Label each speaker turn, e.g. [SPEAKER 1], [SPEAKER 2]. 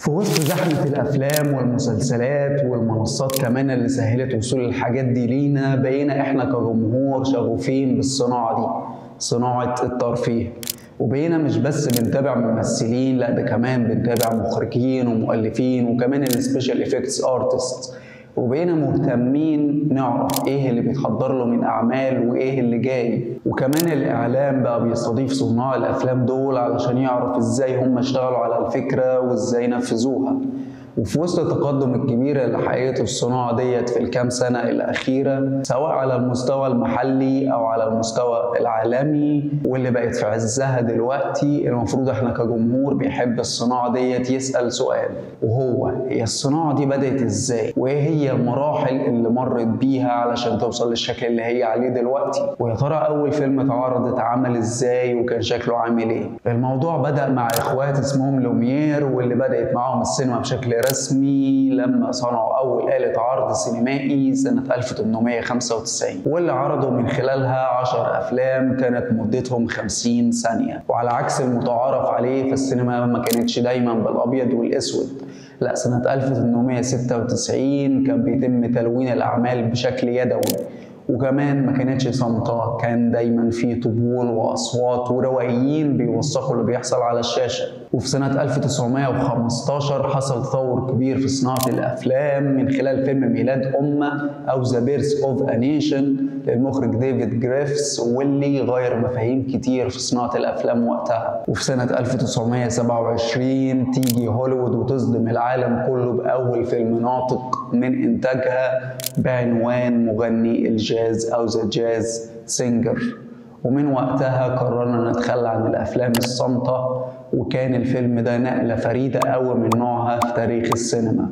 [SPEAKER 1] في وسط زحمة الأفلام والمسلسلات والمنصات كمان اللي سهلت وصول الحاجات دي لينا، بقينا إحنا كجمهور شغوفين بالصناعة دي، صناعة الترفيه. وبقينا مش بس بنتابع ممثلين، لا ده كمان بنتابع مخرجين ومؤلفين وكمان السبيشال افكتس ارتست. وبقينا مهتمين نعرف ايه اللي بيتحضر له من اعمال وايه اللي جاي. وكمان الاعلام بقى بيستضيف صناع الافلام دول علشان يعرف ازاي هم اشتغلوا على الفكرة وازاي نفذوها. وفي وسط التقدم الكبير اللي حققته الصناعة ديت في الكام سنة الأخيرة، سواء على المستوى المحلي أو على المستوى العالمي واللي بقت في عزها دلوقتي، المفروض احنا كجمهور بيحب الصناعة ديت يسأل سؤال، وهو هي الصناعة دي بدأت ازاي؟ وإيه هي المراحل اللي مرت بيها علشان توصل للشكل اللي هي عليه دلوقتي؟ ويا ترى أول فيلم اتعرض اتعمل ازاي وكان شكله عامل ايه؟ الموضوع بدأ مع إخوات اسمهم لوميير، واللي بدأت معاهم السينما بشكل رسمي لما صنعوا أول آلة عرض سينمائي سنة 1895، واللي عرضوا من خلالها 10 أفلام كانت مدتهم 50 ثانية. وعلى عكس المتعارف عليه، فالسينما ما كانتش دايما بالأبيض والأسود، لا سنة 1896 كان بيتم تلوين الأعمال بشكل يدوي، وكمان ما كانتش صامتة، كان دايما في طبول واصوات وروائيين بيوثقوا اللي بيحصل على الشاشة. وفي سنة 1915 حصل تطور كبير في صناعة الافلام من خلال فيلم ميلاد أمة او ذا بيرث اوف ا نيشن للمخرج ديفيد جريفس، واللي غير مفاهيم كتير في صناعة الافلام وقتها. وفي سنة 1927 تيجي هوليوود وتصدم العالم كله بأول فيلم ناطق من إنتاجها بعنوان مغني الجاز أو ذا جاز سينجر. ومن وقتها قررنا نتخلى عن الأفلام الصامتة، وكان الفيلم ده نقلة فريدة أوي من نوعها في تاريخ السينما.